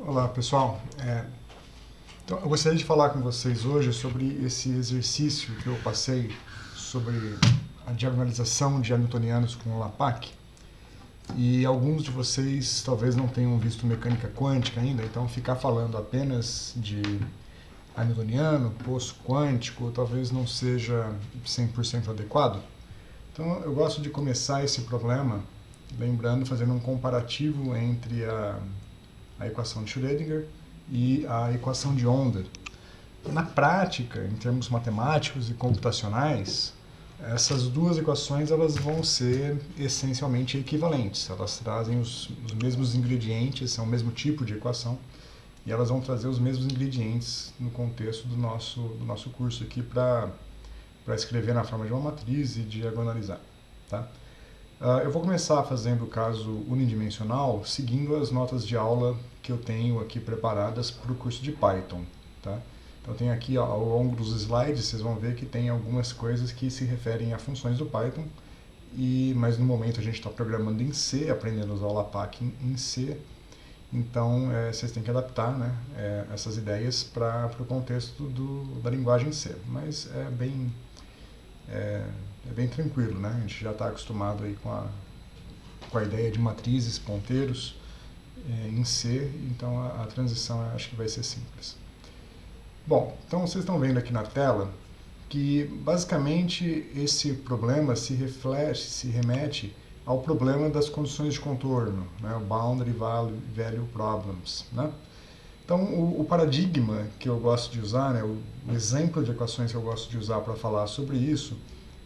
Olá, pessoal. Então, eu gostaria de falar com vocês hoje sobre esse exercício que eu passei sobre a diagonalização de hamiltonianos com o LAPACK. E alguns de vocês talvez não tenham visto mecânica quântica ainda, então ficar falando apenas de hamiltoniano, poço quântico, talvez não seja 100% adequado. Então eu gosto de começar esse problema lembrando, fazendo um comparativo entre a equação de Schrödinger e a equação de onda. Na prática, em termos matemáticos e computacionais, essas duas equações elas vão ser essencialmente equivalentes. Elas trazem os mesmos ingredientes, são o mesmo tipo de equação, e elas vão trazer os mesmos ingredientes no contexto do nosso curso aqui para escrever na forma de uma matriz e diagonalizar. Tá? Eu vou começar fazendo o caso unidimensional, seguindo as notas de aula que eu tenho aqui preparadas para o curso de Python. Tá? Então tem aqui ao longo dos slides, vocês vão ver que tem algumas coisas que se referem a funções do Python, mas no momento a gente está programando em C, aprendendo a usar o LAPACK em C, então vocês têm que adaptar, né, essas ideias para o contexto da linguagem C, mas é bem tranquilo, né? A gente já está acostumado aí com a ideia de matrizes, ponteiros em C, então a transição acho que vai ser simples. Bom, então vocês estão vendo aqui na tela que basicamente esse problema se remete ao problema das condições de contorno, né? O Boundary Value Problems, né? Então, o paradigma que eu gosto de usar, né, o exemplo de equações que eu gosto de usar para falar sobre isso,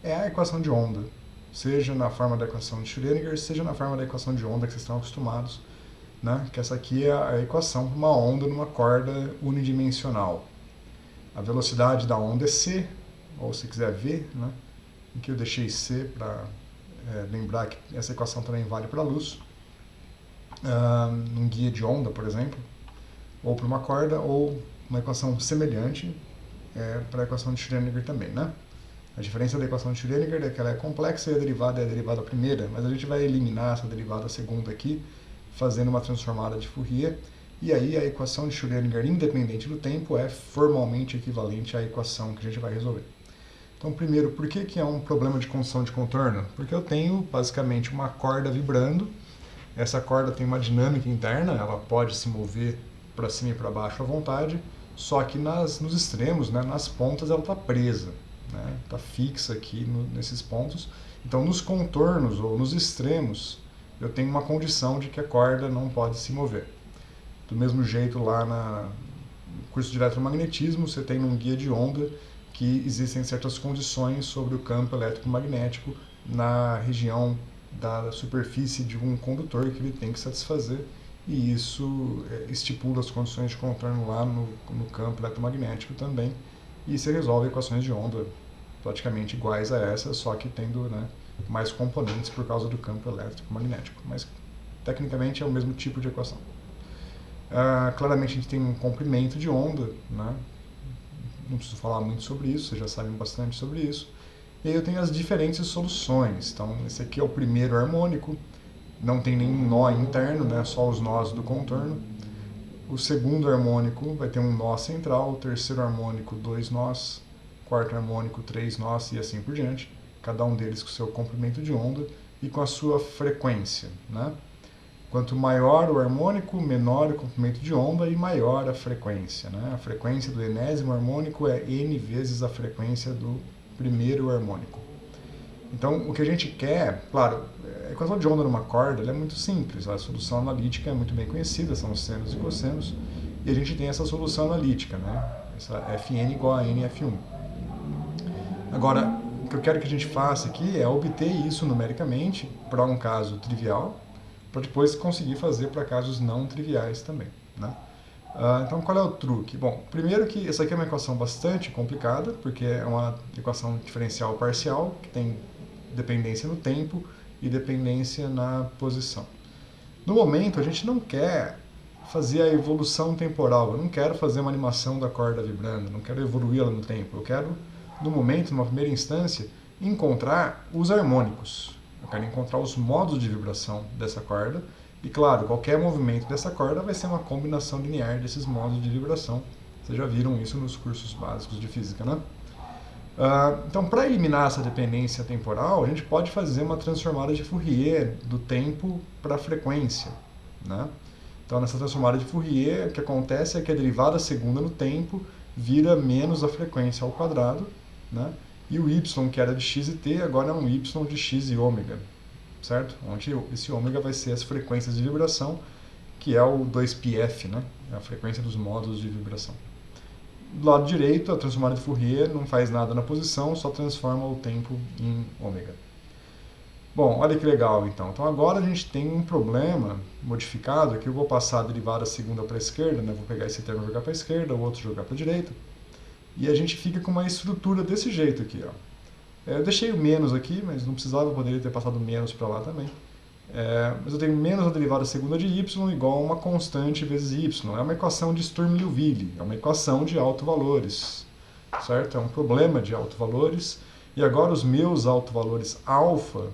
é a equação de onda, seja na forma da equação de Schrödinger, seja na forma da equação de onda que vocês estão acostumados, né, que essa aqui é a equação para uma onda numa corda unidimensional. A velocidade da onda é c, ou se quiser v, né, em que eu deixei c para lembrar que essa equação também vale para a luz, num guia de onda, por exemplo, ou para uma corda, ou uma equação semelhante para a equação de Schrödinger também, né? A diferença da equação de Schrödinger é que ela é complexa e a derivada é a derivada primeira, mas a gente vai eliminar essa derivada segunda aqui, fazendo uma transformada de Fourier, e aí a equação de Schrödinger independente do tempo é formalmente equivalente à equação que a gente vai resolver. Então, primeiro, por que é um problema de condição de contorno? Porque eu tenho basicamente uma corda vibrando, essa corda tem uma dinâmica interna, ela pode se mover para cima e para baixo à vontade, só que nos extremos, né, nas pontas, ela está presa, né, está fixa aqui nesses pontos. Então, nos contornos ou nos extremos, eu tenho uma condição de que a corda não pode se mover. Do mesmo jeito, lá no curso de eletromagnetismo, você tem num guia de onda que existem certas condições sobre o campo eletromagnético na região da superfície de um condutor que ele tem que satisfazer, e isso estipula as condições de contorno lá no campo eletromagnético também, e você resolve equações de onda praticamente iguais a essa, só que tendo, né, mais componentes por causa do campo eletromagnético, mas tecnicamente é o mesmo tipo de equação. Claramente a gente tem um comprimento de onda, né? Não preciso falar muito sobre isso, vocês já sabem bastante sobre isso. E aí eu tenho as diferentes soluções. Então esse aqui é o primeiro harmônico, não tem nenhum nó interno, né? Só os nós do contorno. O segundo harmônico vai ter um nó central, o terceiro harmônico 2 nós, quarto harmônico 3 nós e assim por diante, cada um deles com seu comprimento de onda e com a sua frequência, né? Quanto maior o harmônico, menor o comprimento de onda e maior a frequência, né? A frequência do enésimo harmônico é n vezes a frequência do primeiro harmônico. Então, o que a gente quer, claro, a equação de onda numa corda é muito simples, a solução analítica é muito bem conhecida, são os senos e cossenos, e a gente tem essa solução analítica, né? Essa Fn igual a NF1. Agora, o que eu quero que a gente faça aqui é obter isso numericamente para um caso trivial, para depois conseguir fazer para casos não triviais também, né? Então, qual é o truque? Bom, primeiro que essa aqui é uma equação bastante complicada, porque é uma equação diferencial parcial, que tem dependência no tempo e dependência na posição. No momento, a gente não quer fazer a evolução temporal, eu não quero fazer uma animação da corda vibrando, não quero evoluí-la no tempo, eu quero, no momento, numa primeira instância, encontrar os harmônicos. Eu quero encontrar os modos de vibração dessa corda E claro, qualquer movimento dessa corda vai ser uma combinação linear desses modos de vibração. Vocês já viram isso nos cursos básicos de física, né? Então, para eliminar essa dependência temporal, a gente pode fazer uma transformada de Fourier do tempo para a frequência, né? Então, nessa transformada de Fourier, o que acontece é que a derivada segunda no tempo vira menos a frequência ao quadrado, né? E o y, que era de x e t, agora é um y de x e ômega, certo? Onde esse ômega vai ser as frequências de vibração, que é o 2πf, né? É a frequência dos módulos de vibração. Do lado direito, a transformada de Fourier não faz nada na posição, só transforma o tempo em ômega. Bom, olha que legal então. Então agora a gente tem um problema modificado, que eu vou passar a derivada segunda para a esquerda, né? Vou pegar esse termo e jogar para a esquerda, o outro jogar para a direita. E a gente fica com uma estrutura desse jeito aqui, ó. Eu deixei o menos aqui, mas não precisava, eu poderia ter passado menos para lá também. Mas eu tenho menos a derivada segunda de y igual a uma constante vezes y. É uma equação de Sturm-Liouville, é uma equação de autovalores, certo? É um problema de autovalores. E agora os meus autovalores alfa,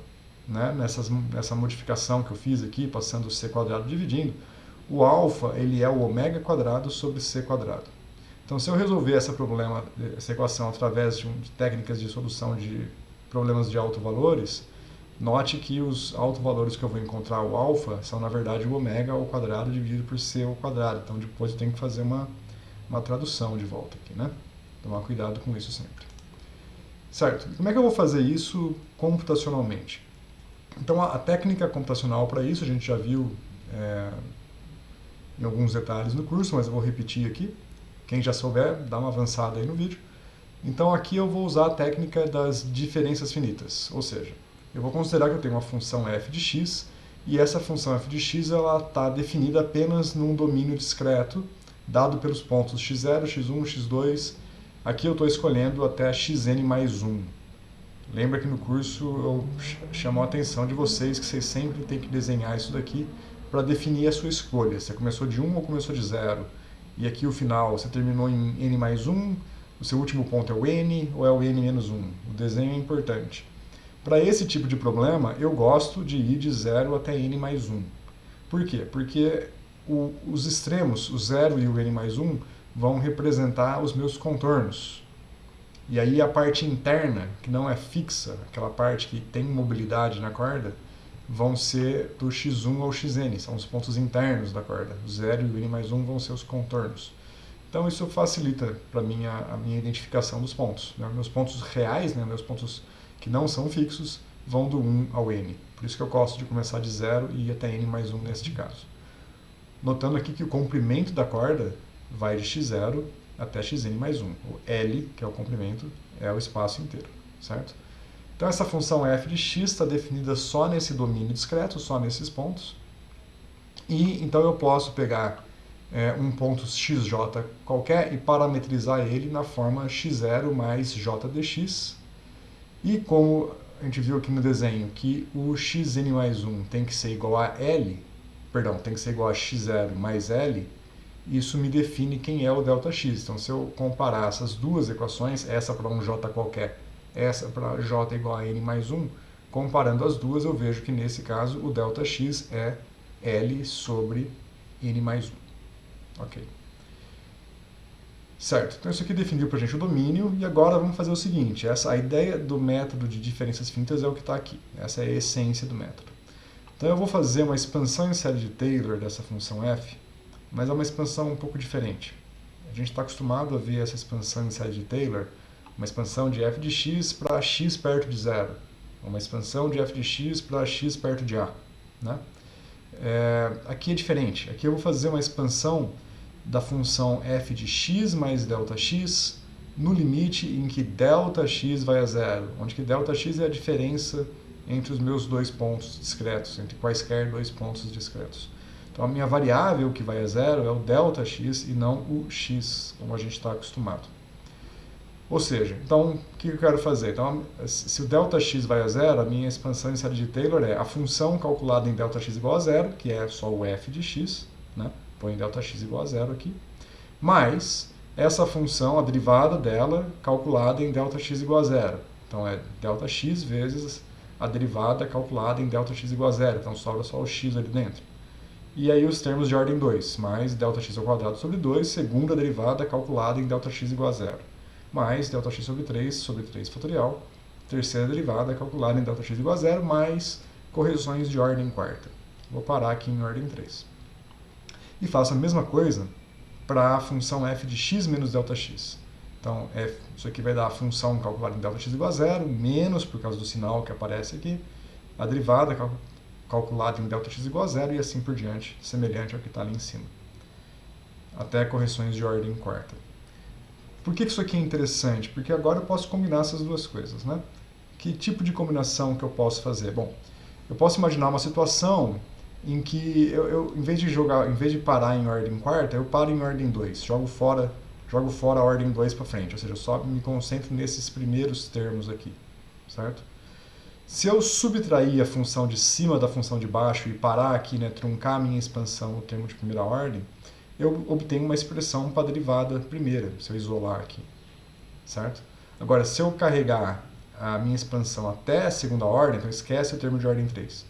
né, nessa modificação que eu fiz aqui, passando o c quadrado dividindo, o alfa ele é o ômega quadrado sobre c quadrado. Então, se eu resolver essa equação através de técnicas de solução de problemas de autovalores, note que os autovalores que eu vou encontrar, o alfa, são na verdade o ômega ao quadrado dividido por c ao quadrado. Então, depois eu tenho que fazer uma tradução de volta aqui, né? Tomar cuidado com isso sempre. Certo, como é que eu vou fazer isso computacionalmente? Então, a técnica computacional para isso a gente já viu em alguns detalhes no curso, mas eu vou repetir aqui. Quem já souber, dá uma avançada aí no vídeo. Então, aqui eu vou usar a técnica das diferenças finitas, ou seja, eu vou considerar que eu tenho uma função f de x, e essa função f de x está definida apenas num domínio discreto, dado pelos pontos x0, x1, x2. Aqui eu estou escolhendo até xn mais 1. Lembra que no curso eu chamo a atenção de vocês que vocês sempre têm que desenhar isso daqui para definir a sua escolha. Você começou de 1 ou começou de 0? E aqui o final, você terminou em n mais 1, o seu último ponto é o n ou é o n menos 1? O desenho é importante. Para esse tipo de problema, eu gosto de ir de 0 até n mais 1. Por quê? Porque os extremos, o 0 e o n mais 1, vão representar os meus contornos. E aí a parte interna, que não é fixa, aquela parte que tem mobilidade na corda, vão ser do x1 ao xn, são os pontos internos da corda. O 0 e o n mais 1 vão ser os contornos. Então isso facilita para mim a minha identificação dos pontos. Meus pontos reais, meus pontos que não são fixos, vão do 1 ao n. Por isso que eu gosto de começar de 0 e ir até n mais 1 neste caso. Notando aqui que o comprimento da corda vai de x0 até xn mais 1. O L, que é o comprimento, é o espaço inteiro, certo? Então essa função f de x está definida só nesse domínio discreto, só nesses pontos. E então eu posso pegar um ponto xj qualquer e parametrizar ele na forma x0 mais j dx. E como a gente viu aqui no desenho que o xn mais 1 tem que ser igual a L, tem que ser igual a x0 mais L, isso me define quem é o ΔX. Então, se eu comparar essas duas equações, essa para um j qualquer, essa para j igual a n mais 1, comparando as duas, eu vejo que nesse caso o ΔX é L sobre n mais 1. Ok. Certo, então isso aqui definiu para a gente o domínio, e agora vamos fazer o seguinte, a ideia do método de diferenças finitas é o que está aqui, essa é a essência do método. Então eu vou fazer uma expansão em série de Taylor dessa função f, mas é uma expansão um pouco diferente. A gente está acostumado a ver essa expansão em série de Taylor, uma expansão de f de x para x perto de zero, uma expansão de f de x para x perto de a. Né? Aqui é diferente, aqui eu vou fazer uma expansão da função f de x mais ΔX no limite em que ΔX vai a zero, onde que ΔX é a diferença entre os meus dois pontos discretos, entre quaisquer dois pontos discretos. Então a minha variável que vai a zero é o ΔX e não o x, como a gente está acostumado. Ou seja, então o que eu quero fazer? Então, se o ΔX vai a zero, a minha expansão em série de Taylor é a função calculada em ΔX igual a zero, que é só o f de x, né? Põe ΔX igual a zero aqui, mais essa função, a derivada dela, calculada em ΔX igual a zero. Então é ΔX vezes a derivada calculada em ΔX igual a zero, então sobra só o x ali dentro. E aí os termos de ordem 2, mais ΔX ao quadrado sobre 2, segunda derivada calculada em ΔX igual a zero, mais ΔX sobre 3 fatorial, terceira derivada calculada em ΔX igual a zero, mais correções de ordem quarta. Vou parar aqui em ordem 3. E faço a mesma coisa para a função f de x menos ΔX. Então, isso aqui vai dar a função calculada em ΔX igual a zero, menos, por causa do sinal que aparece aqui, a derivada calculada em ΔX igual a zero e assim por diante, semelhante ao que está ali em cima. Até correções de ordem quarta. Por que isso aqui é interessante? Porque agora eu posso combinar essas duas coisas, né? Que tipo de combinação que eu posso fazer? Bom, eu posso imaginar uma situação em que em vez de parar em ordem quarta, eu paro em ordem 2, jogo fora a ordem 2 para frente, ou seja, eu só me concentro nesses primeiros termos aqui, certo? Se eu subtrair a função de cima da função de baixo e parar aqui, né, truncar a minha expansão no termo de primeira ordem, eu obtenho uma expressão para a derivada primeira, se eu isolar aqui, certo? Agora, se eu carregar a minha expansão até a segunda ordem, então esquece o termo de ordem 3.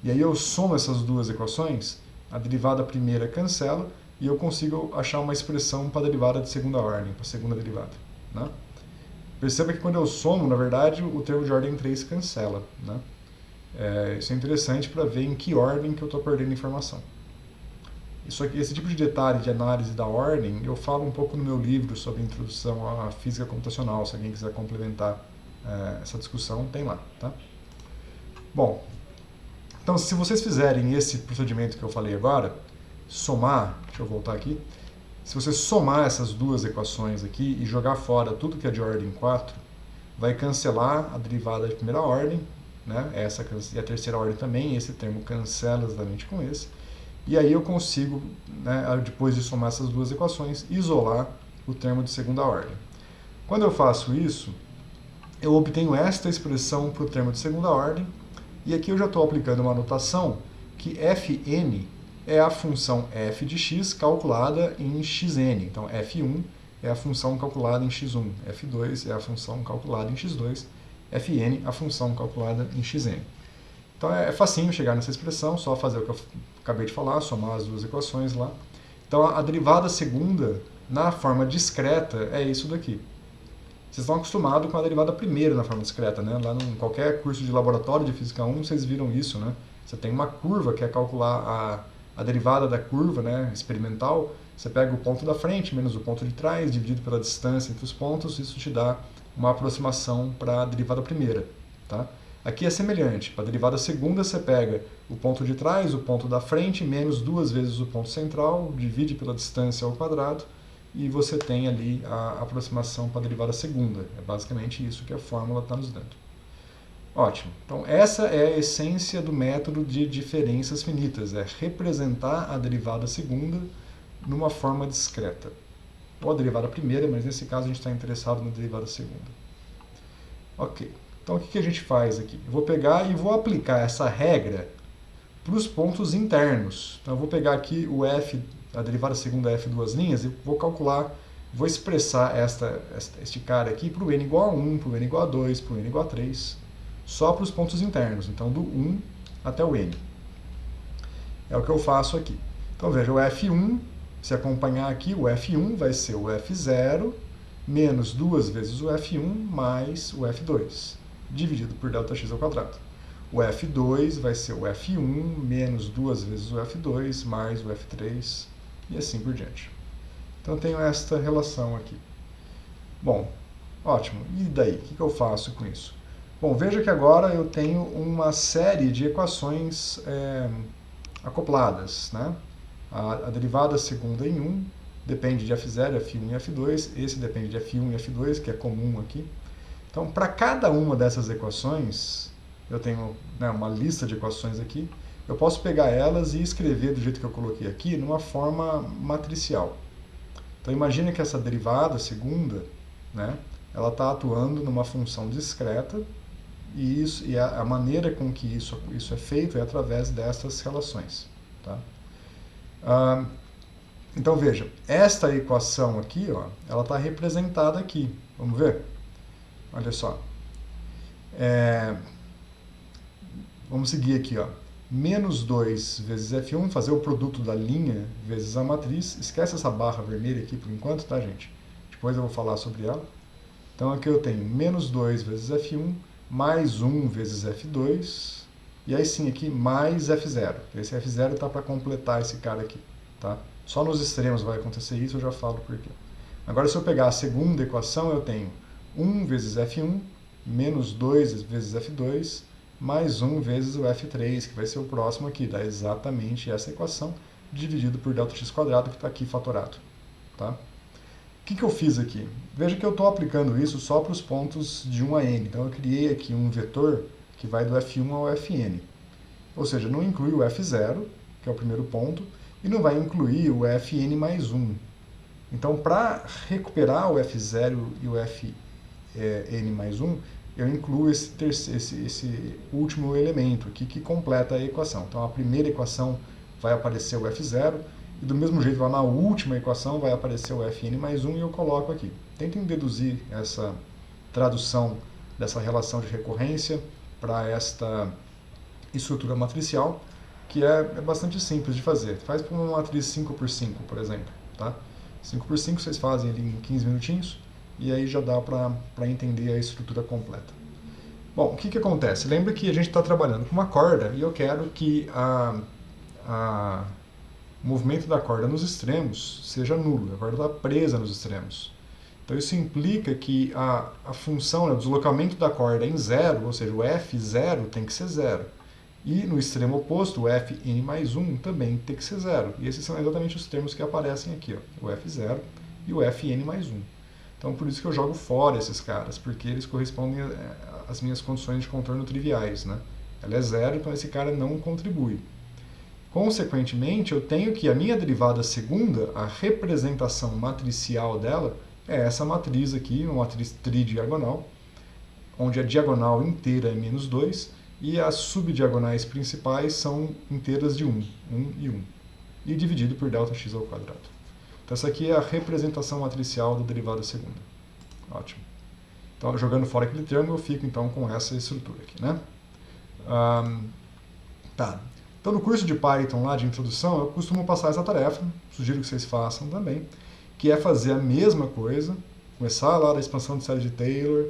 E aí eu somo essas duas equações, a derivada primeira cancela, e eu consigo achar uma expressão para a derivada de segunda ordem, para a segunda derivada, né? Perceba que quando eu somo, na verdade, o termo de ordem 3 cancela, né? Isso é interessante para ver em que ordem que eu estou perdendo informação. Esse tipo de detalhe de análise da ordem, eu falo um pouco no meu livro sobre introdução à física computacional, se alguém quiser complementar essa discussão, tem lá, tá? Bom, então se vocês fizerem esse procedimento que eu falei agora, somar, deixa eu voltar aqui, se você somar essas duas equações aqui e jogar fora tudo que é de ordem 4, vai cancelar a derivada de primeira ordem, né? Essa e a terceira ordem também, esse termo cancela exatamente com esse. E aí eu consigo, né, depois de somar essas duas equações, isolar o termo de segunda ordem. Quando eu faço isso, eu obtenho esta expressão para o termo de segunda ordem, e aqui eu já estou aplicando uma notação que Fn é a função f de x calculada em xn. Então, f1 é a função calculada em x1, f2 é a função calculada em x2, fn a função calculada em xn. Então, é facinho chegar nessa expressão, só fazer o que eu acabei de falar, somar as duas equações lá. Então, a derivada segunda, na forma discreta, é isso daqui. Vocês estão acostumados com a derivada primeira na forma discreta, né? Lá em qualquer curso de laboratório de Física 1, vocês viram isso, né? Você tem uma curva que é calcular a derivada da curva, né, experimental. Você pega o ponto da frente menos o ponto de trás, dividido pela distância entre os pontos, isso te dá uma aproximação para a derivada primeira, tá? Aqui é semelhante. Para a derivada segunda, você pega o ponto de trás, o ponto da frente, menos duas vezes o ponto central, divide pela distância ao quadrado, e você tem ali a aproximação para a derivada segunda. É basicamente isso que a fórmula está nos dando. Ótimo. Então, essa é a essência do método de diferenças finitas, é representar a derivada segunda numa forma discreta. Ou a derivada primeira, mas nesse caso a gente está interessado na derivada segunda. Ok. Então, o que a gente faz aqui? Eu vou pegar e vou aplicar essa regra para os pontos internos. Então, eu vou pegar aqui o f, a derivada segunda f duas linhas, e vou calcular, vou expressar este cara aqui para o n igual a 1, para o n igual a 2, para o n igual a 3, só para os pontos internos, então do 1 até o n. É o que eu faço aqui. Então, veja, o f1, se acompanhar aqui, o f1 vai ser o f0 menos duas vezes o f1 mais o f2, dividido por ΔX ao quadrado. O f2 vai ser o f1 menos duas vezes o f2 mais o f3 e assim por diante. Então, eu tenho esta relação aqui. Bom, ótimo. E daí? O que eu faço com isso? Bom, veja que agora eu tenho uma série de equações acopladas, né? A derivada segunda em 1 depende de f0, f1 e f2. Esse depende de f1 e f2, que é comum aqui. Então, para cada uma dessas equações, eu tenho, né, uma lista de equações aqui. Eu posso pegar elas e escrever do jeito que eu coloquei aqui, numa forma matricial. Então, imagine que essa derivada segunda, né, ela está atuando numa função discreta, e a maneira com que isso é feito é através dessas relações. Tá? Então, veja, esta equação aqui, ó, ela está representada aqui. Vamos ver? Olha só. Vamos seguir aqui. Ó. menos 2 vezes F1, fazer o produto da linha vezes a matriz. Esquece essa barra vermelha aqui por enquanto, tá, gente? Depois eu vou falar sobre ela. Então aqui eu tenho menos 2 vezes F1, mais 1 vezes F2, e aí sim aqui mais F0. Esse F0 está para completar esse cara aqui, tá? Só nos extremos vai acontecer isso, eu já falo por quê. Agora se eu pegar a segunda equação, eu tenho 1 vezes F1, menos 2 vezes F2, mais 1 vezes o F3, que vai ser o próximo aqui. Dá exatamente essa equação, dividido por ΔX², que está aqui fatorado, tá? O que eu fiz aqui? Veja que eu estou aplicando isso só para os pontos de 1 a n. Então eu criei aqui um vetor que vai do F1 ao Fn. Ou seja, não inclui o F0, que é o primeiro ponto, e não vai incluir o Fn mais 1. Então, para recuperar o F0 e o Fn mais 1, eu incluo esse último elemento aqui que completa a equação. Então, a primeira equação vai aparecer o F0, e do mesmo jeito, lá na última equação vai aparecer o Fn mais 1 e eu coloco aqui. Tentem deduzir essa tradução dessa relação de recorrência para esta estrutura matricial, que é bastante simples de fazer. Faz para uma matriz 5x5, por exemplo. Tá? 5x5 vocês fazem ali em 15 minutinhos, e aí já dá para entender a estrutura completa. Bom, o que acontece? Lembra que a gente está trabalhando com uma corda, e eu quero que o movimento da corda nos extremos seja nulo, a corda está presa nos extremos. Então isso implica que a função, né, o deslocamento da corda em zero, ou seja, o F0 tem que ser zero. E no extremo oposto, o Fn mais 1 também tem que ser zero. E esses são exatamente os termos que aparecem aqui, ó, o F0 e o Fn mais 1. Então por isso que eu jogo fora esses caras, porque eles correspondem às minhas condições de contorno triviais, né? Ela é zero, então esse cara não contribui. Consequentemente, eu tenho que a minha derivada segunda, a representação matricial dela, é essa matriz aqui, uma matriz tridiagonal, onde a diagonal inteira é menos 2 e as subdiagonais principais são inteiras de 1, 1 e 1, e dividido por ΔX ao quadrado. Então essa aqui é a representação matricial da derivada segunda. Ótimo. Então, jogando fora aquele termo, eu fico então com essa estrutura aqui, né? Tá. Então, no curso de Python lá de introdução, eu costumo passar essa tarefa, sugiro que vocês façam também, que é fazer a mesma coisa, começar lá da expansão de série de Taylor,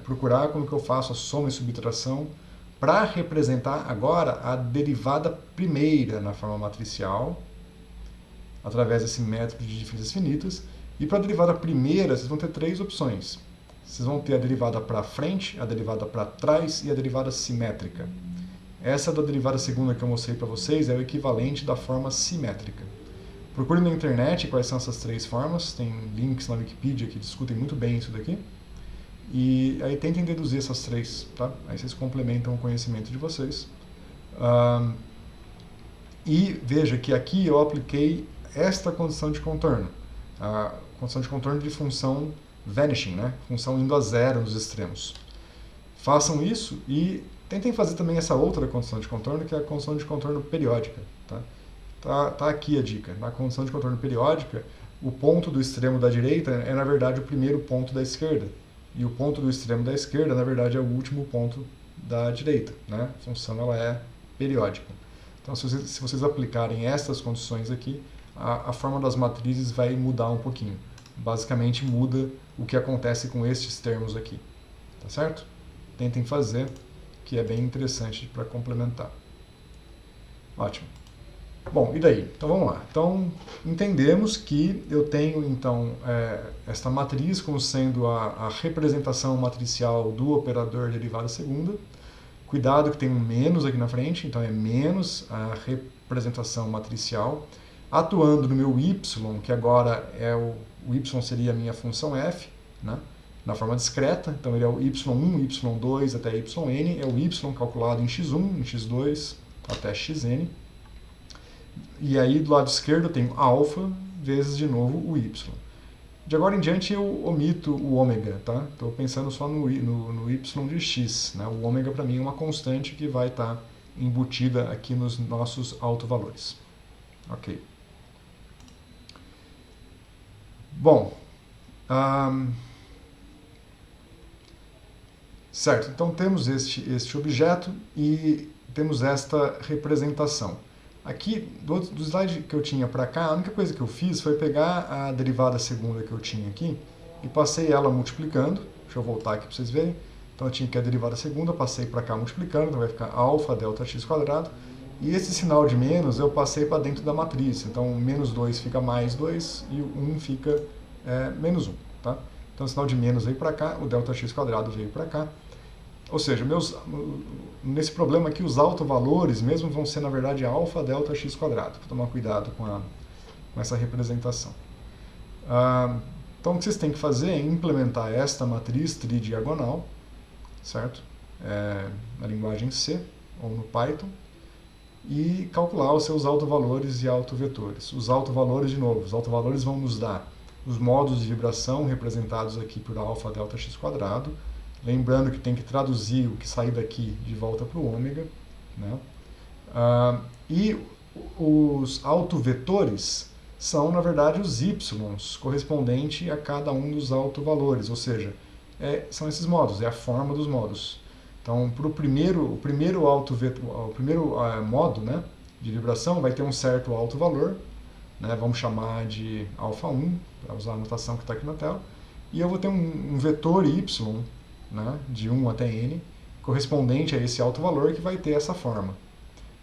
procurar como que eu faço a soma e subtração, para representar agora a derivada primeira na forma matricial, através desse método de diferenças finitas, e para a derivada primeira, vocês vão ter três opções. Vocês vão ter a derivada para frente, a derivada para trás e a derivada simétrica. Essa da derivada segunda que eu mostrei para vocês é o equivalente da forma simétrica. Procure na internet quais são essas três formas, tem links na Wikipedia que discutem muito bem isso daqui. E aí tentem deduzir essas três, tá? Aí vocês complementam o conhecimento de vocês. E veja que aqui eu apliquei esta condição de contorno, a condição de contorno de função vanishing, né? Função indo a zero nos extremos. Façam isso e tentem fazer também essa outra condição de contorno, que é a condição de contorno periódica. Tá aqui a dica. Na condição de contorno periódica, o ponto do extremo da direita é, na verdade, o primeiro ponto da esquerda. E o ponto do extremo da esquerda, na verdade, é o último ponto da direita. Né? A função ela é periódica. Então, se vocês aplicarem essas condições aqui, a forma das matrizes vai mudar um pouquinho. Basicamente, muda o que acontece com estes termos aqui. Tá certo? Tentem fazer, que é bem interessante para complementar. Ótimo. Bom, e daí? Então vamos lá. Então, entendemos que eu tenho, então, esta matriz como sendo a representação matricial do operador derivada segunda. Cuidado que tem um menos aqui na frente, então é menos a representação matricial. Atuando no meu y, que agora o y seria a minha função f, né? Na forma discreta, então ele é o y1, y2 até yn, é o y calculado em x1, em x2 até xn. E aí do lado esquerdo eu tenho alfa vezes de novo o y. De agora em diante eu omito o ômega, tá? Estou pensando só no y de x, né? O ômega para mim é uma constante que vai estar embutida aqui nos nossos autovalores. Ok. Bom, certo, então temos este objeto e temos esta representação. Aqui, do slide que eu tinha para cá, a única coisa que eu fiz foi pegar a derivada segunda que eu tinha aqui e passei ela multiplicando. Deixa eu voltar aqui para vocês verem. Então eu tinha aqui a derivada segunda, passei para cá multiplicando, então vai ficar alfa delta x quadrado. E esse sinal de menos eu passei para dentro da matriz. Então menos 2 fica mais 2 e o 1 fica menos 1. Tá? Então o sinal de menos veio para cá, o delta x quadrado veio para cá. Ou seja, nesse problema aqui, os autovalores mesmo vão ser, na verdade, alfa delta x quadrado. Vou tomar cuidado com essa representação. Então, o que vocês têm que fazer é implementar esta matriz tridiagonal, certo? Na linguagem C ou no Python, e calcular os seus autovalores e autovetores. Os autovalores, de novo, os autovalores vão nos dar os modos de vibração representados aqui por alfa delta x quadrado. Lembrando que tem que traduzir o que sair daqui de volta para o ômega. Né? E os autovetores são, na verdade, os y correspondente a cada um dos autovalores, ou seja, são esses modos, é a forma dos modos. Então, para o primeiro modo, né, de vibração vai ter um certo autovalor, né, vamos chamar de alfa1, para usar a notação que está aqui na tela, e eu vou ter um vetor y, né, de 1 até n, correspondente a esse autovalor que vai ter essa forma.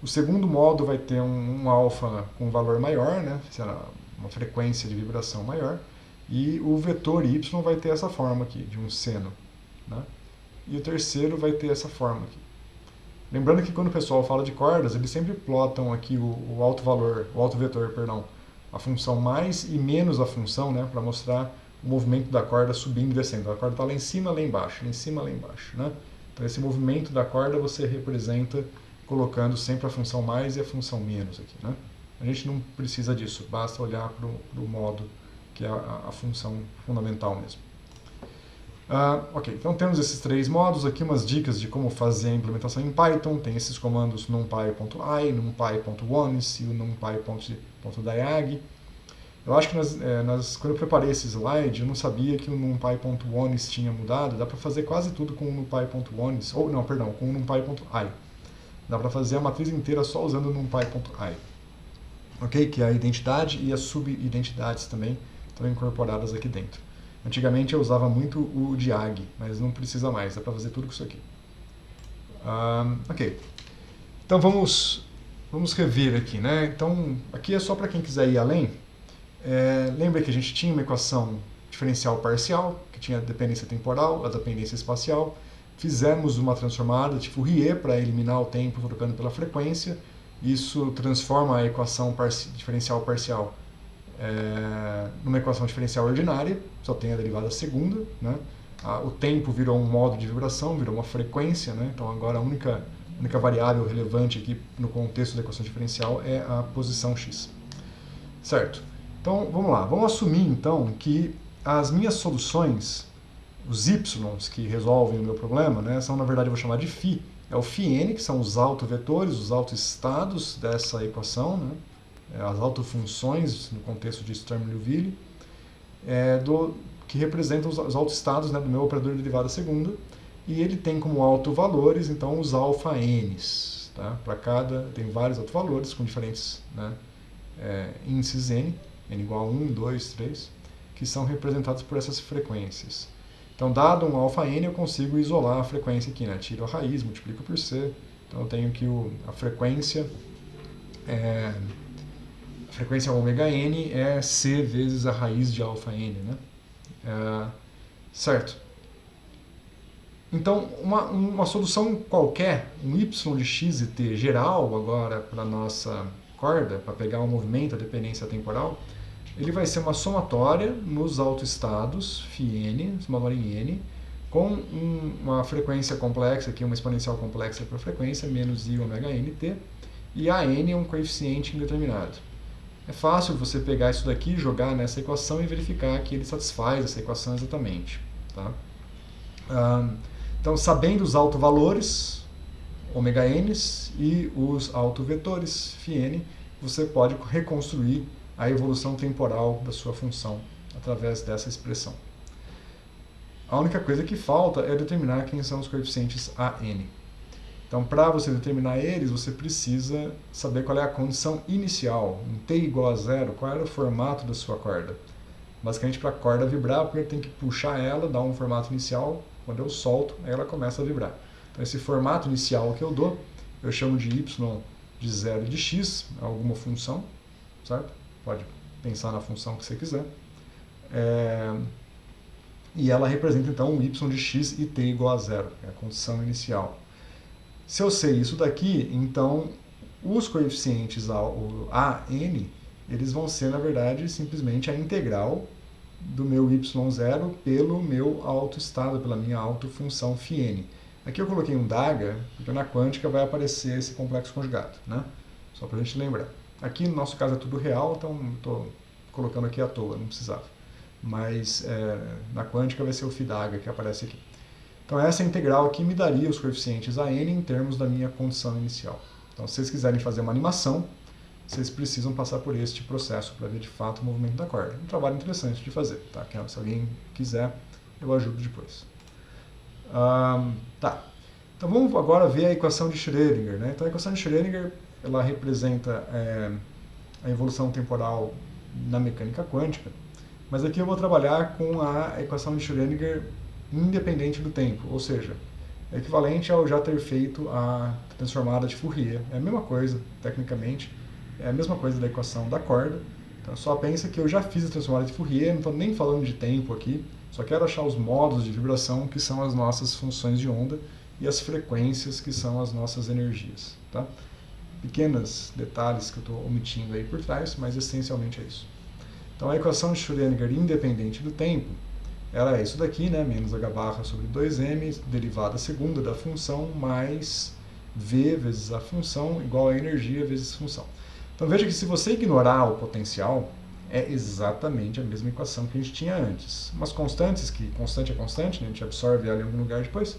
O segundo modo vai ter um alfa com valor maior, né, será uma frequência de vibração maior, e o vetor y vai ter essa forma aqui, de um seno. Né, e o terceiro vai ter essa forma aqui. Lembrando que quando o pessoal fala de cordas, eles sempre plotam aqui o autovetor, a função mais e menos a função, né, para mostrar o movimento da corda subindo e descendo. A corda está lá em cima, lá embaixo, lá em cima, lá embaixo. Né? Então esse movimento da corda você representa colocando sempre a função mais e a função menos aqui. Né? A gente não precisa disso, basta olhar para o modo, que é a função fundamental mesmo. Ok, então temos esses três modos aqui, umas dicas de como fazer a implementação em Python. Tem esses comandos numpy.i, numpy.ones e o numpy.diag. Eu acho que quando eu preparei esse slide, eu não sabia que o numpy.ones tinha mudado. Dá para fazer quase tudo com o numpy.ones, com o numpy.i. Dá para fazer a matriz inteira só usando o numpy.i. Ok? Que é a identidade e as subidentidades também estão incorporadas aqui dentro. Antigamente eu usava muito o diag, mas não precisa mais, dá para fazer tudo com isso aqui. Ok, então vamos rever aqui, né? Então, aqui é só para quem quiser ir além. Lembra que a gente tinha uma equação diferencial parcial, que tinha a dependência temporal, a dependência espacial. Fizemos uma transformada tipo Fourier para eliminar o tempo trocando pela frequência. Isso transforma a equação diferencial parcial numa equação diferencial ordinária, só tem a derivada segunda. Né? O tempo virou um modo de vibração, virou uma frequência, né? Então agora a única variável relevante aqui no contexto da equação diferencial é a posição x. Certo? Então vamos lá, vamos assumir então que as minhas soluções, os y's que resolvem o meu problema, né, são, na verdade, eu vou chamar de φ, é o φn, que são os autovetores, os autoestados dessa equação, né? As autofunções no contexto de Sturm-Liouville, que representam os autoestados, né, do meu operador de derivada segunda, e ele tem como autovalores, então, os alfa-n's. Tá? Para cada, tem vários autovalores com diferentes, né, índices n igual a 1, 2, 3, que são representados por essas frequências. Então, dado um alfa-n, eu consigo isolar a frequência aqui, né? Tiro a raiz, multiplico por c, então eu tenho que a frequência ômega n é c vezes a raiz de alfa n, né? Certo. Então, uma solução qualquer, um y de x e t geral agora para a nossa corda, para pegar o movimento, a dependência temporal, ele vai ser uma somatória nos autoestados, φn, somatória em n, com uma frequência complexa, aqui uma exponencial complexa para a frequência, menos i ômega nt, e a n é um coeficiente indeterminado. É fácil você pegar isso daqui, jogar nessa equação e verificar que ele satisfaz essa equação exatamente. Tá? Então, sabendo os autovalores, ômega n's, e os autovetores, φn, você pode reconstruir a evolução temporal da sua função através dessa expressão. A única coisa que falta é determinar quem são os coeficientes a n. Então, para você determinar eles, você precisa saber qual é a condição inicial. Um T igual a zero, qual era o formato da sua corda? Basicamente, para a corda vibrar, eu primeiro tenho que puxar ela, dar um formato inicial. Quando eu solto, aí ela começa a vibrar. Então, esse formato inicial que eu dou, eu chamo de y de 0 e de x, alguma função, certo? Pode pensar na função que você quiser. E ela representa, então, o y de x e t igual a zero, é a condição inicial. Se eu sei isso daqui, então, os coeficientes a, n, eles vão ser, na verdade, simplesmente a integral do meu y0 pelo meu autoestado, pela minha autofunção φn. Aqui eu coloquei um DAGA, porque na quântica vai aparecer esse complexo conjugado, né? Só para a gente lembrar. Aqui no nosso caso é tudo real, então estou colocando aqui à toa, não precisava. Mas na quântica vai ser o φ-DAGA que aparece aqui. Então essa integral aqui me daria os coeficientes a n em termos da minha condição inicial. Então se vocês quiserem fazer uma animação, vocês precisam passar por este processo para ver de fato o movimento da corda. Um trabalho interessante de fazer, tá? Se alguém quiser, eu ajudo depois. Tá. Então vamos agora ver a equação de Schrödinger, né? Então a equação de Schrödinger, ela representa a evolução temporal na mecânica quântica, mas aqui eu vou trabalhar com a equação de Schrödinger independente do tempo, ou seja, é equivalente ao já ter feito a transformada de Fourier. É a mesma coisa, tecnicamente, é a mesma coisa da equação da corda. Então só pensa que eu já fiz a transformada de Fourier, não estou nem falando de tempo aqui, só quero achar os modos de vibração, que são as nossas funções de onda, e as frequências, que são as nossas energias. Tá? Pequenos detalhes que eu estou omitindo aí por trás, mas essencialmente é isso. Então a equação de Schrödinger independente do tempo, ela é isso daqui, né? Menos h barra sobre 2m, derivada segunda da função, mais v vezes a função, igual a energia vezes função. Então veja que se você ignorar o potencial, é exatamente a mesma equação que a gente tinha antes. Umas constantes, que constante é constante, né? A gente absorve ela em algum lugar depois.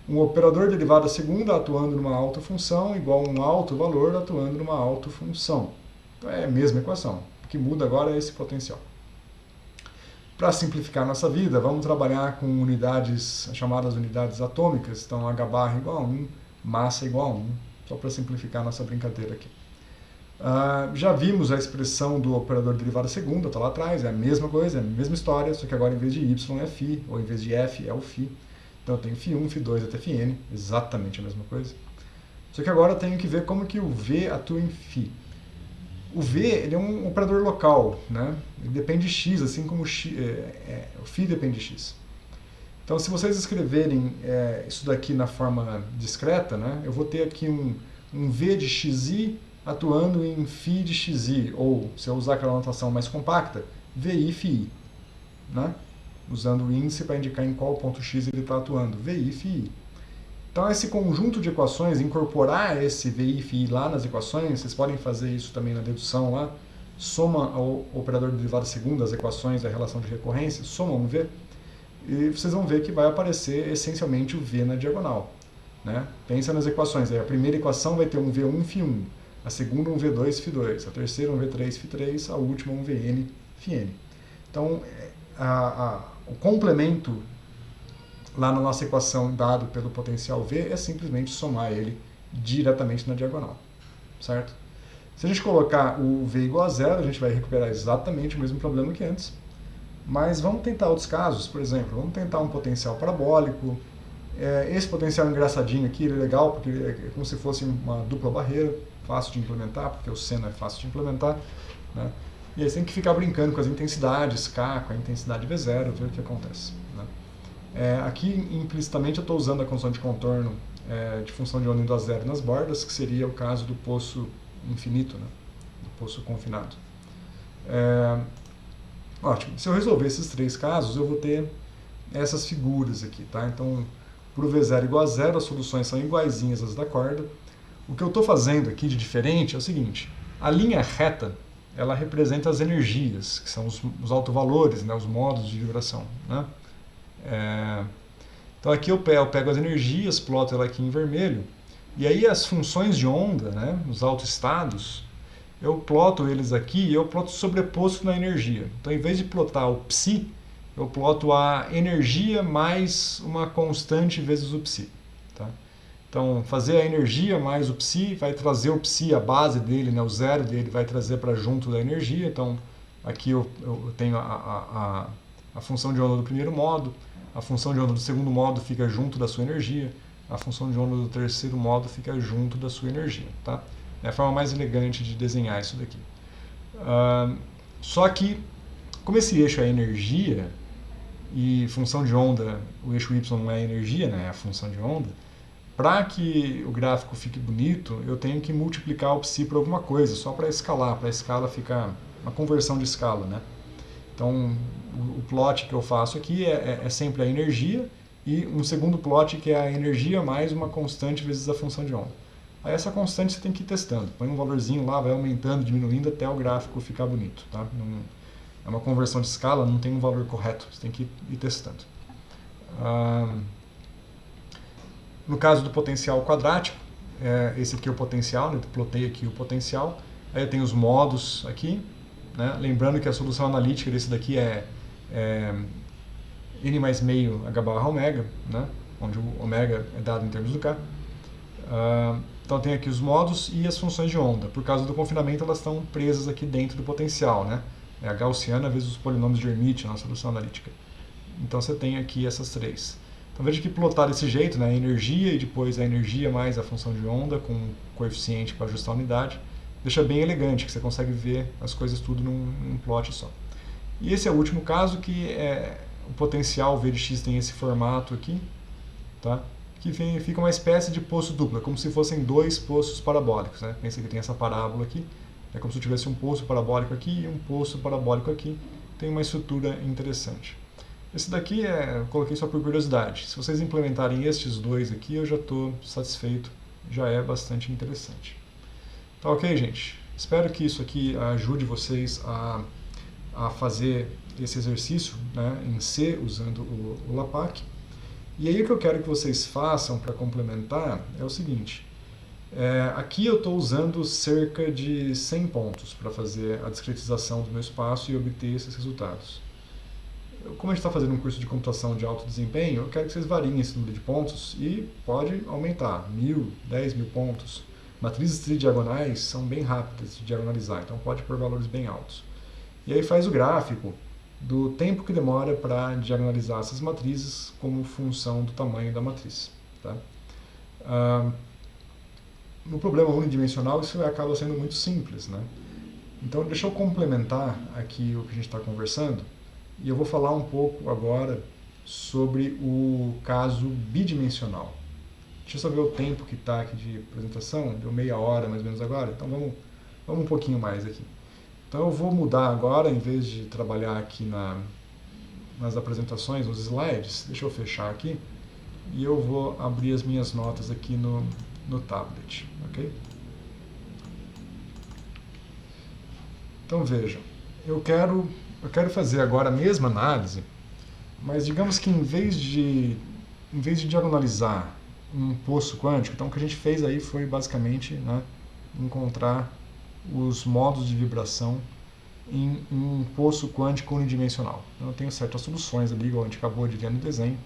Um operador derivada segunda atuando numa alta função, igual a um alto valor atuando numa alta função. Então é a mesma equação. O que muda agora é esse potencial. Para simplificar nossa vida, vamos trabalhar com unidades, chamadas unidades atômicas. Então, h barra igual a 1, massa igual a 1. Só para simplificar nossa brincadeira aqui. Já vimos a expressão do operador derivada segunda, está lá atrás, é a mesma coisa, é a mesma história, só que agora em vez de y é φ, ou em vez de f é o φ. Então eu tenho φ1, φ2 até φn, exatamente a mesma coisa. Só que agora eu tenho que ver como que o v atua em φ. O v ele é um operador local, né? Ele depende de x, assim como o φ depende de x. Então se vocês escreverem isso daqui na forma discreta, né, eu vou ter aqui um v de xi atuando em φ de xi, ou se eu usar aquela notação mais compacta, vi φi, né? Usando o índice para indicar em qual ponto x ele está atuando, vi φi. Então esse conjunto de equações, incorporar esse vi φi lá nas equações, vocês podem fazer isso também na dedução lá, soma ao operador de derivada segunda as equações da relação de recorrência, soma um v, e vocês vão ver que vai aparecer essencialmente o v na diagonal, né? Pensa nas equações, aí a primeira equação vai ter um v1 φ1, a segunda um v2 φ2, a terceira um v3 φ3, a última um vn φn. Então o complemento lá na nossa equação dado pelo potencial V é simplesmente somar ele diretamente na diagonal, certo? Se a gente colocar o V igual a zero, a gente vai recuperar exatamente o mesmo problema que antes, mas vamos tentar outros casos, por exemplo, vamos tentar um potencial parabólico. Esse potencial engraçadinho aqui, ele é legal, porque é como se fosse uma dupla barreira, fácil de implementar, porque o seno é fácil de implementar, né? E aí você tem que ficar brincando com as intensidades K, com a intensidade V0, ver o que acontece, né? Aqui, implicitamente, eu estou usando a condição de contorno de função de onda indo a zero nas bordas, que seria o caso do poço infinito, né? Do poço confinado. Ótimo. Se eu resolver esses três casos, eu vou ter essas figuras aqui, tá? Então, para o V0 igual a zero, as soluções são iguaizinhas às da corda. O que eu estou fazendo aqui de diferente é o seguinte: a linha reta, ela representa as energias, que são os autovalores, né, os modos de vibração, né? Então aqui eu pego as energias, ploto ela aqui em vermelho, e aí as funções de onda, né, os autoestados, eu ploto eles aqui e eu ploto sobreposto na energia. Então em vez de plotar o psi, eu ploto a energia mais uma constante vezes o psi. Tá? Então, fazer a energia mais o psi vai trazer o psi, a base dele, né, o zero dele, vai trazer para junto da energia. Então, aqui eu tenho a função de onda do primeiro modo, a função de onda do segundo modo fica junto da sua energia, a função de onda do terceiro modo fica junto da sua energia. Tá? É a forma mais elegante de desenhar isso daqui. Só que, como esse eixo é energia, e função de onda, o eixo y não é energia, né, é a função de onda, para que o gráfico fique bonito, eu tenho que multiplicar o psi por alguma coisa, só para escalar, para a escala ficar uma conversão de escala, né? Então, o plot que eu faço aqui é sempre a energia e um segundo plot que é a energia mais uma constante vezes a função de onda. Aí essa constante você tem que ir testando, põe um valorzinho lá, vai aumentando, diminuindo até o gráfico ficar bonito, tá? Não, é uma conversão de escala, não tem um valor correto, você tem que ir testando. No caso do potencial quadrático, esse aqui é o potencial, né? Eu plotei aqui o potencial. Aí eu tenho os modos aqui, né? Lembrando que a solução analítica desse daqui é n mais meio h barra ômega, né? Onde o ômega é dado em termos do k. Então tem aqui os modos e as funções de onda. Por causa do confinamento, elas estão presas aqui dentro do potencial, né? É a gaussiana vezes os polinômios de Hermite na solução analítica. Então você tem aqui essas três. Então veja que plotar desse jeito, né, a energia e depois a energia mais a função de onda com um coeficiente para ajustar a unidade, deixa bem elegante, que você consegue ver as coisas tudo num plot só. E esse é o último caso, que o potencial v de x tem esse formato aqui, tá? Que fica uma espécie de poço duplo, como se fossem dois poços parabólicos, né? Pensa que tem essa parábola aqui, é como se eu tivesse um poço parabólico aqui e um poço parabólico aqui, tem uma estrutura interessante. Esse daqui eu coloquei só por curiosidade. Se vocês implementarem estes dois aqui, eu já estou satisfeito. Já é bastante interessante. Tá ok, gente? Espero que isso aqui ajude vocês a fazer esse exercício, né, em C, usando o LAPACK. E aí o que eu quero que vocês façam para complementar é o seguinte. Aqui eu estou usando cerca de 100 pontos para fazer a discretização do meu espaço e obter esses resultados. Como a gente está fazendo um curso de computação de alto desempenho, eu quero que vocês variem esse número de pontos e pode aumentar, 1.000, 10.000 pontos. Matrizes tridiagonais são bem rápidas de diagonalizar, então pode pôr valores bem altos. E aí faz o gráfico do tempo que demora para diagonalizar essas matrizes como função do tamanho da matriz. Tá? No problema unidimensional isso acaba sendo muito simples, né? Então deixa eu complementar aqui o que a gente está conversando. E eu vou falar um pouco agora sobre o caso bidimensional. Deixa eu só ver o tempo que está aqui de apresentação, deu meia hora mais ou menos agora, então vamos um pouquinho mais aqui. Então eu vou mudar agora, em vez de trabalhar aqui nas apresentações, nos slides, deixa eu fechar aqui, e eu vou abrir as minhas notas aqui no tablet, ok? Então vejam, eu quero fazer agora a mesma análise, mas digamos que em vez de diagonalizar um poço quântico, então o que a gente fez aí foi basicamente, né, encontrar os modos de vibração em um poço quântico unidimensional. Então eu tenho certas soluções ali, igual a gente acabou de ver no desenho.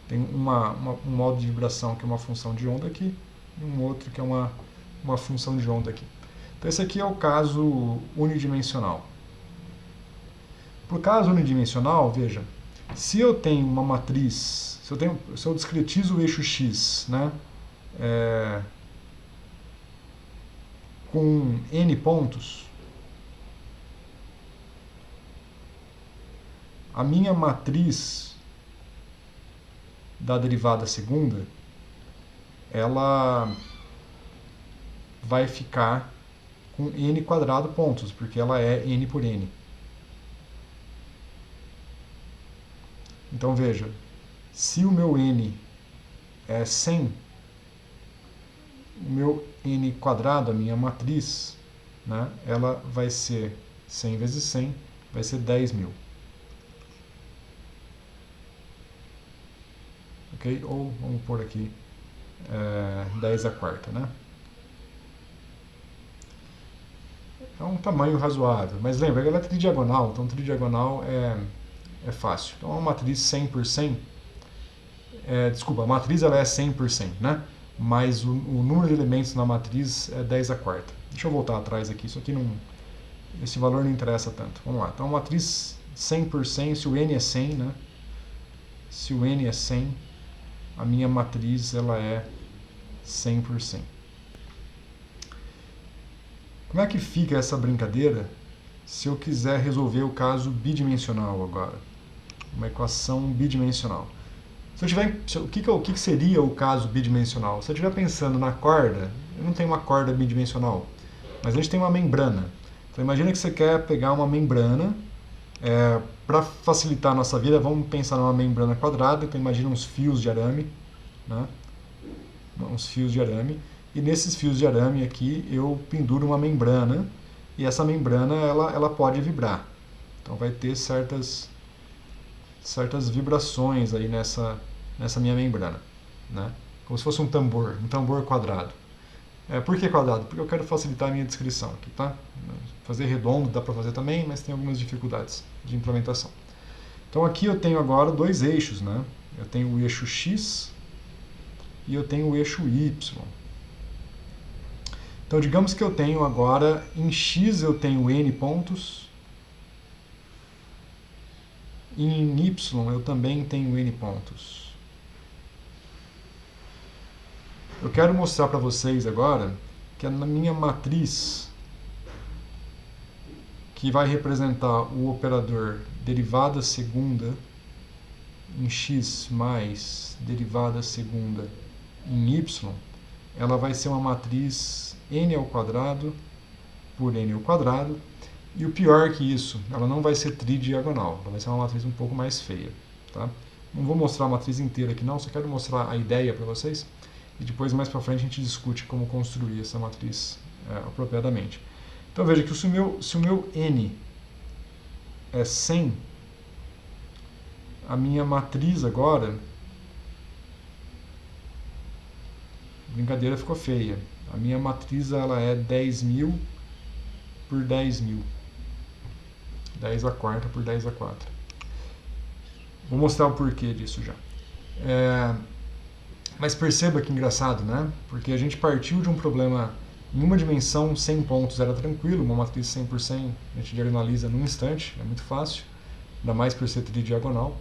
Tem um modo de vibração que é uma função de onda aqui, e um outro que é uma função de onda aqui. Então esse aqui é o caso unidimensional. Para o caso unidimensional, veja, se eu tenho uma matriz, se eu discretizo o eixo x, né, com n pontos, a minha matriz da derivada segunda, ela vai ficar com n quadrado pontos, porque ela é n por n. Então veja, se o meu n é 100, o meu n quadrado, a minha matriz, né, ela vai ser 100 vezes 100, vai ser 10.000. Ok? Ou vamos pôr aqui 10 a quarta, né? É um tamanho razoável, mas lembra, ela é tridiagonal, então tridiagonal é fácil. Então, uma matriz 100 por 100, desculpa, a matriz ela é 100 por 100, né? mas o número de elementos na matriz é 10 a quarta. Deixa eu voltar atrás aqui, isso aqui não, esse valor não interessa tanto. Vamos lá, então a matriz 100%, se o n é 100, né? Se o n é 100, a minha matriz ela é 100%. Como é que fica essa brincadeira se eu quiser resolver o caso bidimensional agora? Uma equação bidimensional. Se eu tiver, o que seria o caso bidimensional? Se eu estiver pensando na corda, eu não tenho uma corda bidimensional, mas a gente tem uma membrana. Então imagina que você quer pegar uma membrana, para facilitar a nossa vida, vamos pensar numa membrana quadrada, então imagina uns fios de arame, né? Uns fios de arame, e nesses fios de arame aqui eu penduro uma membrana, e essa membrana ela pode vibrar. Então vai ter certas vibrações aí nessa minha membrana, né? Como se fosse um tambor quadrado. Por que quadrado? Porque eu quero facilitar a minha descrição aqui, tá? Fazer redondo dá para fazer também, mas tem algumas dificuldades de implementação. Então aqui eu tenho agora dois eixos, né? Eu tenho o eixo X e eu tenho o eixo Y. Então digamos que eu tenho agora, em X eu tenho N pontos, e em Y eu também tenho N pontos. Eu quero mostrar para vocês agora que na minha matriz, que vai representar o operador derivada segunda em x mais derivada segunda em y, ela vai ser uma matriz n ao quadrado por n ao quadrado, e o pior que isso, ela não vai ser tridiagonal, ela vai ser uma matriz um pouco mais feia, tá? Não vou mostrar a matriz inteira aqui não, só quero mostrar a ideia para vocês, e depois mais para frente a gente discute como construir essa matriz apropriadamente. Então veja que se o meu n é 100, a minha matriz agora, brincadeira, ficou feia. A minha matriz ela é 10.000 por 10.000. 10 a quarta por 10 a quarta. Vou mostrar o porquê disso já. Mas perceba que engraçado, né? Porque a gente partiu de um problema em uma dimensão, 100 pontos era tranquilo, uma matriz 100% a gente diagonaliza num instante, é muito fácil, ainda mais por ser tridiagonal.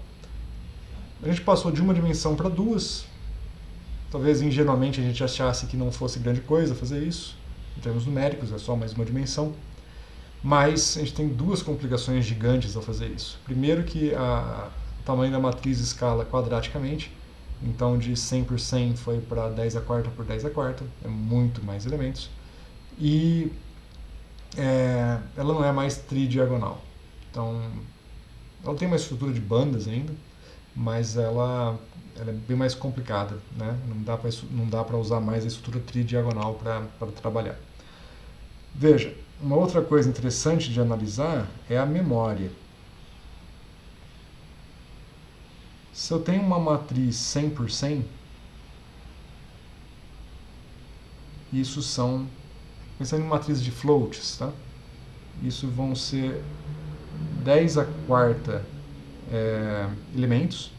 A gente passou de uma dimensão para duas, talvez ingenuamente a gente achasse que não fosse grande coisa fazer isso, em termos numéricos, é só mais uma dimensão, mas a gente tem duas complicações gigantes ao fazer isso. Primeiro que o tamanho da matriz escala quadraticamente, então de 100 por 100 foi para 10 a quarta por 10 a quarta, é muito mais elementos. E ela não é mais tridiagonal. Então, ela tem uma estrutura de bandas ainda, mas ela é bem mais complicada, né? Não dá para usar mais a estrutura tridiagonal para trabalhar. Veja, uma outra coisa interessante de analisar é a memória. Se eu tenho uma matriz 100 por 100, isso são, pensando em matriz de floats, tá? Isso vão ser 10 a quarta elementos.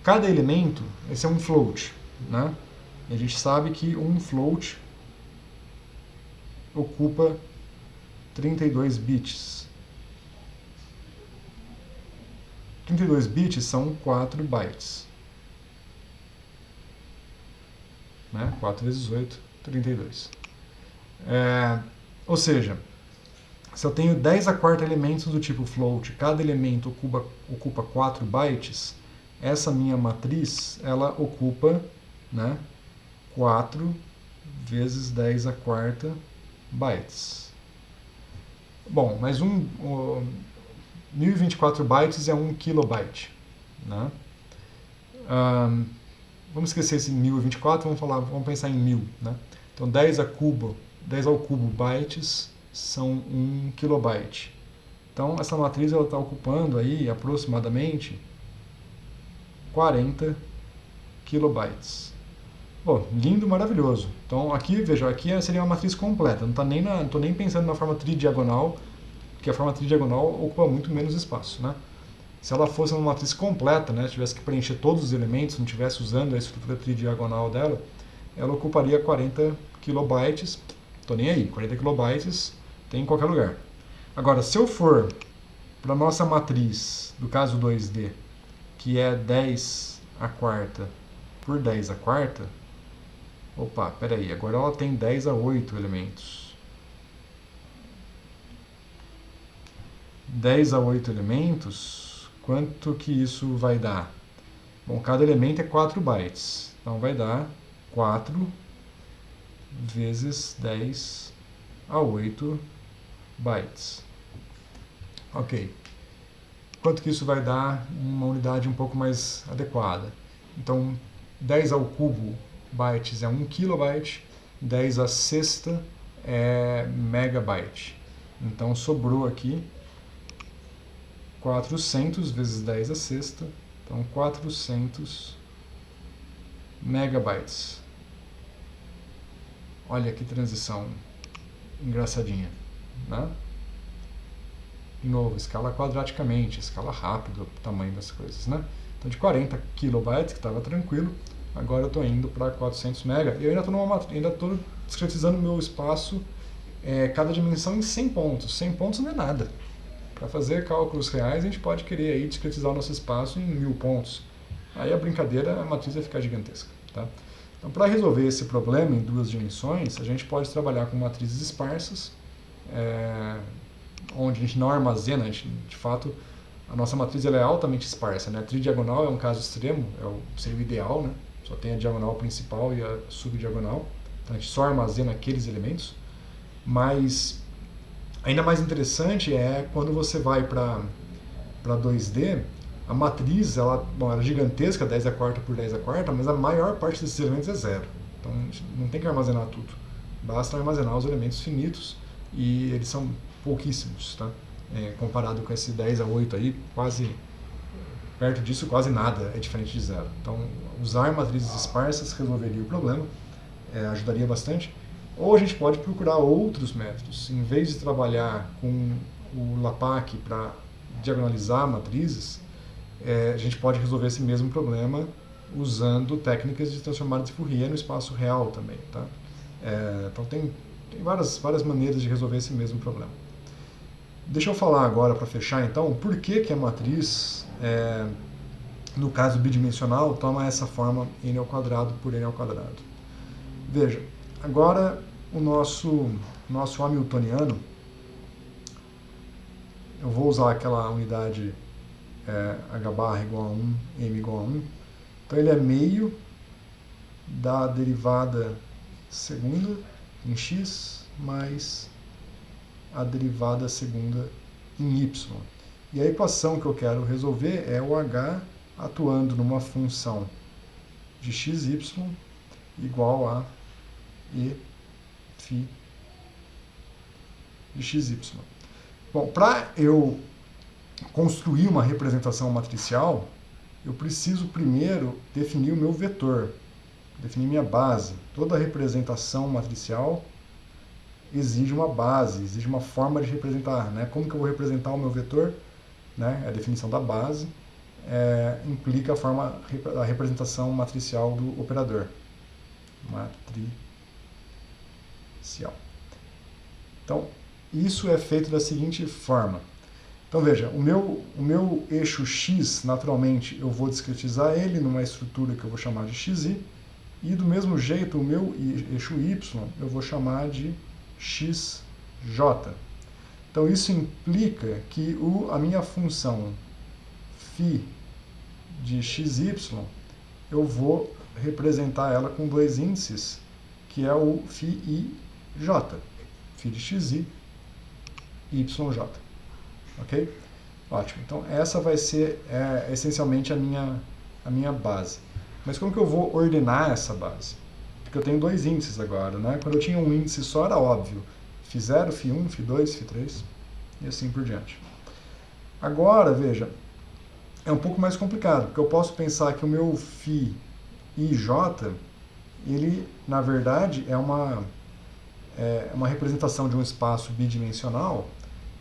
Cada elemento, esse é um float, né? E a gente sabe que um float ocupa 32 bits. 32 bits são 4 bytes. Né? 4 vezes 8, 32. Ou seja, se eu tenho 10 a quarta elementos do tipo float, cada elemento ocupa 4 bytes, essa minha matriz, ela ocupa, né, 4 vezes 10 a quarta bytes. Bom, mas 1024 bytes é 1 kilobyte, né? Vamos esquecer esse 1024, vamos pensar em 1000, né? Então 10 ao cubo bytes são 1 kilobyte. Então essa matriz está ocupando aí aproximadamente 40 kilobytes. Bom, lindo, maravilhoso. Então aqui, veja, aqui seria uma matriz completa, não estou nem pensando na forma tridiagonal, porque a forma tridiagonal ocupa muito menos espaço, né? Se ela fosse uma matriz completa, né, tivesse que preencher todos os elementos, não estivesse usando a estrutura tridiagonal dela, ela ocuparia 40 kilobytes. Tô nem aí, 40 kilobytes tem em qualquer lugar. Agora, se eu for para a nossa matriz, do caso 2D, que é 10 a quarta por 10 a quarta, opa, peraí, agora ela tem 10 a 8 elementos. 10 a 8 elementos, quanto que isso vai dar? Bom, cada elemento é 4 bytes, então vai dar 4 vezes 10 a 8 bytes. Ok. Quanto que isso vai dar em uma unidade um pouco mais adequada? Então, 10 ao cubo bytes é 1 kilobyte, 10 à sexta é megabyte. Então, sobrou aqui 400 vezes 10 à sexta, então 400 megabytes. Olha que transição engraçadinha, né? De novo, escala quadraticamente, escala rápido o tamanho das coisas, né? Então de 40 kilobytes, que estava tranquilo, agora eu estou indo para 400 mega. E eu ainda estou discretizando o meu espaço, cada dimensão em 100 pontos. 100 pontos não é nada. Para fazer cálculos reais, a gente pode querer aí discretizar o nosso espaço em 1000 pontos. Aí a brincadeira, a matriz vai ficar gigantesca, tá? Então, para resolver esse problema em 2 dimensões, a gente pode trabalhar com matrizes esparsas, onde a gente não armazena, de fato, a nossa matriz ela é altamente esparsa, né? A tridiagonal é um caso extremo, seria o ideal, né? Só tem a diagonal principal e a subdiagonal, então a gente só armazena aqueles elementos, mas ainda mais interessante é quando você vai para 2D, a matriz ela é gigantesca, 10 a quarta por 10 a quarta, mas a maior parte desses elementos é zero. Então não tem que armazenar tudo. Basta armazenar os elementos finitos e eles são pouquíssimos, tá? Comparado com esse 10 a 8 aí, quase perto disso, quase nada é diferente de zero. Então usar matrizes esparsas resolveria o problema, ajudaria bastante. Ou a gente pode procurar outros métodos. Em vez de trabalhar com o LAPACK para diagonalizar matrizes, a gente pode resolver esse mesmo problema usando técnicas de transformada de Fourier no espaço real também, tá? Então tem várias maneiras de resolver esse mesmo problema. Deixa eu falar agora, para fechar então, por que a matriz, no caso bidimensional, toma essa forma n ao quadrado por n ao quadrado. Veja, agora o nosso hamiltoniano, eu vou usar aquela unidade h barra igual a 1, m igual a 1. Então ele é meio da derivada segunda em x mais a derivada segunda em y. E a equação que eu quero resolver é o h atuando numa função de xy igual a e φ de xy. Bom, para eu construir uma representação matricial, eu preciso primeiro definir o meu vetor, definir minha base. Toda representação matricial exige uma base, exige uma forma de representar, né? Como que eu vou representar o meu vetor? Né? A definição da base implica a representação matricial do operador. Matricial. Então, isso é feito da seguinte forma. Então veja, o meu eixo x, naturalmente, eu vou discretizar ele numa estrutura que eu vou chamar de xi, e do mesmo jeito o meu eixo y eu vou chamar de xj. Então isso implica que a minha função φ de xy, eu vou representar ela com 2 índices, que é o φij, φ de xi e yj. Ok? Ótimo. Então essa vai ser essencialmente a minha base. Mas como que eu vou ordenar essa base? Porque eu tenho 2 índices agora, né? Quando eu tinha um índice só era óbvio. φ0, φ1, φ2, φ3 e assim por diante. Agora, veja, é um pouco mais complicado, porque eu posso pensar que o meu φ e j, ele, na verdade, é uma representação de um espaço bidimensional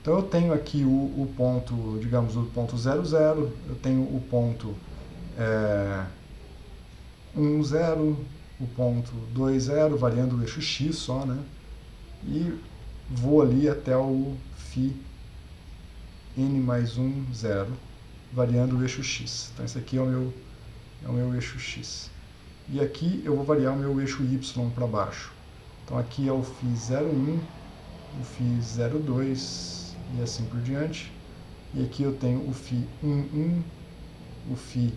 Então eu tenho aqui o ponto, digamos, o ponto 0, 0, eu tenho o ponto 1, 0, o ponto 2, 0, variando o eixo x só, né? E vou ali até o φ n mais 1, 0, variando o eixo x. Então esse aqui é o meu eixo x. E aqui eu vou variar o meu eixo y para baixo. Então aqui é o φ 0,1, o φ 0,2 e assim por diante. E aqui eu tenho o φ 1,1, o φ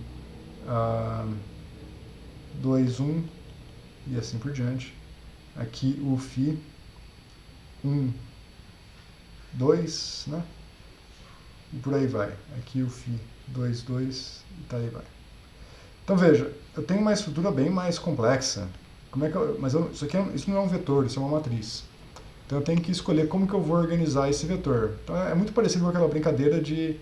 2,1 e assim por diante. Aqui o φ 1,2, né? E por aí vai. Aqui o φ 2,2 e tá aí vai. Então veja, eu tenho uma estrutura bem mais complexa. Isso não é um vetor, isso é uma matriz. Então eu tenho que escolher como que eu vou organizar esse vetor. Então é muito parecido com aquela brincadeira de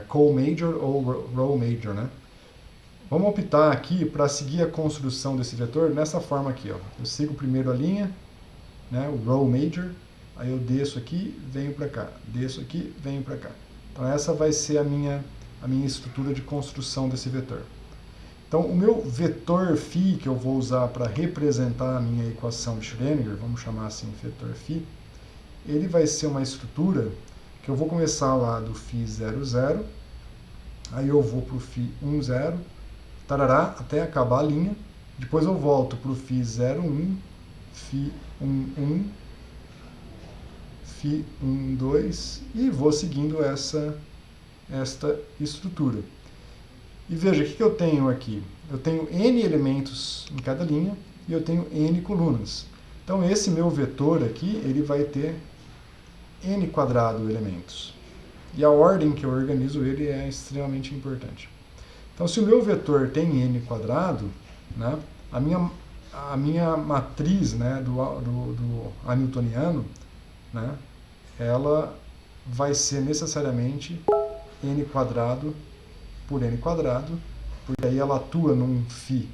co-major ou row major, né? Vamos optar aqui para seguir a construção desse vetor nessa forma aqui, ó. Eu sigo primeiro a linha, né, o row major, aí eu desço aqui, venho para cá, desço aqui, venho para cá. Então essa vai ser a minha estrutura de construção desse vetor. Então o meu vetor φ que eu vou usar para representar a minha equação de Schrödinger, vamos chamar assim vetor φ, ele vai ser uma estrutura que eu vou começar lá do φ 0, 0, aí eu vou para o φ 1, 0, tarará, até acabar a linha, depois eu volto para o φ 0, 1, φ 1, 1, φ 1, 2 e vou seguindo esta estrutura. E veja, o que eu tenho aqui? Eu tenho n elementos em cada linha e eu tenho n colunas. Então esse meu vetor aqui, ele vai ter n quadrado elementos. E a ordem que eu organizo ele é extremamente importante. Então se o meu vetor tem n quadrado, né, a minha matriz, né, do hamiltoniano, né, ela vai ser necessariamente n quadrado por n quadrado, porque aí ela atua num φ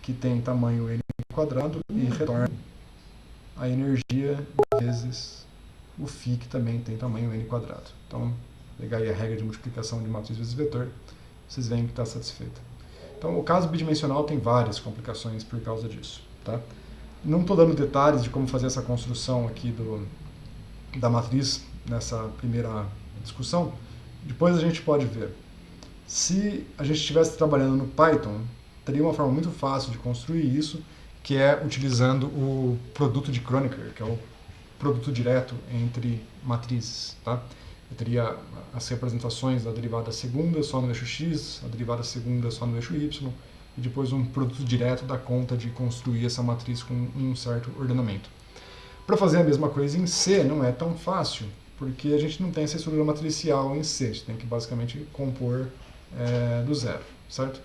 que tem tamanho n quadrado e retorna a energia vezes o φ que também tem tamanho n quadrado. Então, pegar aí a regra de multiplicação de matriz vezes vetor, vocês veem que está satisfeita. Então, o caso bidimensional tem várias complicações por causa disso. Tá? Não estou dando detalhes de como fazer essa construção aqui da matriz nessa primeira discussão. Depois a gente pode ver. Se a gente estivesse trabalhando no Python, teria uma forma muito fácil de construir isso, que é utilizando o produto de Kronecker, que é o produto direto entre matrizes. Tá? Eu teria as representações da derivada segunda só no eixo x, a derivada segunda só no eixo y, e depois um produto direto dá conta de construir essa matriz com um certo ordenamento. Para fazer a mesma coisa em C não é tão fácil, porque a gente não tem essa estrutura matricial em C, a gente tem que basicamente compor do zero, certo?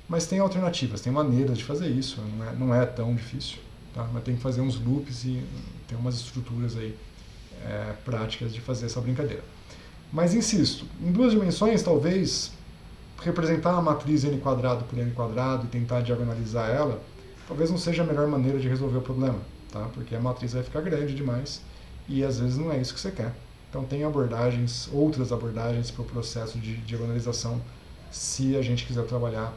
Mas tem alternativas, tem maneiras de fazer isso, não é tão difícil, tá? Mas tem que fazer uns loops e tem umas estruturas aí práticas de fazer essa brincadeira. Mas insisto, em duas dimensões talvez representar a matriz n quadrado por n quadrado e tentar diagonalizar ela, talvez não seja a melhor maneira de resolver o problema, tá? Porque a matriz vai ficar grande demais e às vezes não é isso que você quer. Então tem outras abordagens para o processo de diagonalização se a gente quiser trabalhar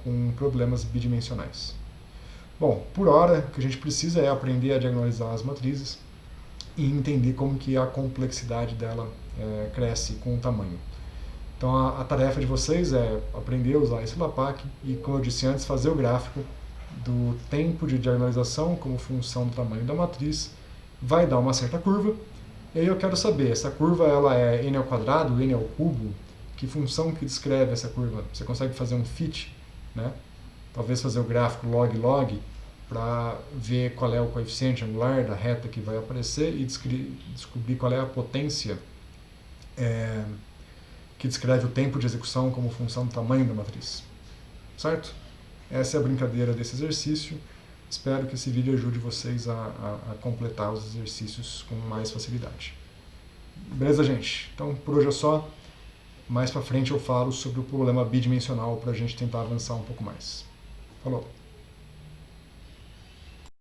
com problemas bidimensionais. Bom, por hora, o que a gente precisa é aprender a diagonalizar as matrizes e entender como que a complexidade dela cresce com o tamanho. Então a tarefa de vocês é aprender a usar esse LAPACK e, como eu disse antes, fazer o gráfico do tempo de diagonalização como função do tamanho da matriz. Vai dar uma certa curva, e aí eu quero saber, essa curva ela é n ao quadrado, n ao cubo? Que função que descreve essa curva? Você consegue fazer um fit, né? Talvez fazer o gráfico log-log para ver qual é o coeficiente angular da reta que vai aparecer e descobrir qual é a potência que descreve o tempo de execução como função do tamanho da matriz. Certo? Essa é a brincadeira desse exercício. Espero que esse vídeo ajude vocês a completar os exercícios com mais facilidade. Beleza, gente? Então, por hoje é só. Mais pra frente eu falo sobre o problema bidimensional para a gente tentar avançar um pouco mais. Falou!